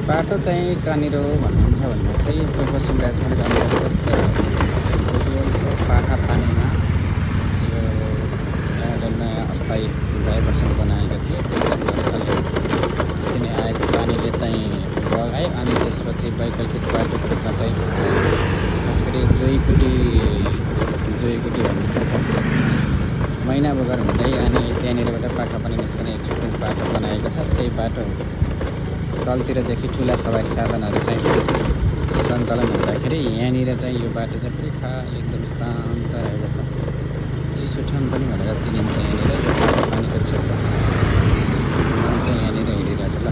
बाटो चाहिँ कहाँनिर हो भन्नुहुन्छ भन्दा चाहिँ त्यो पश्चिम राजमार्ग बुटवलको पाखा पानीमा यो यहाँले नयाँ अस्थायी डाइभर्सन बनाएका थिए। त्यसले गर्दा अस्ति नै आएको पानीले चाहिँ बगायो अनि त्यसपछि वैकल्पिक बाटोको रूपमा चाहिँ खास गरी जोइकुटी भन्ने मैना बजार हुँदै अनि त्यहाँनिरबाट पाखा पानी निस्कने एक छुट्टै बाटो बनाएको छ। त्यही बाटो तलतिरदेखि ठुला सवारी साधनहरू चाहिँ सञ्चालन हुँदाखेरि यहाँनिर चाहिँ यो बाटो चाहिँ पुरै खाली एकदम शान्त रहेको छ। चिसो ठाउँ पनि भनेर चिनिन्छ यहाँनिर यो पानीको क्षेत्र। चाहिँ यहाँनिर हिँडिरहेको छ ल।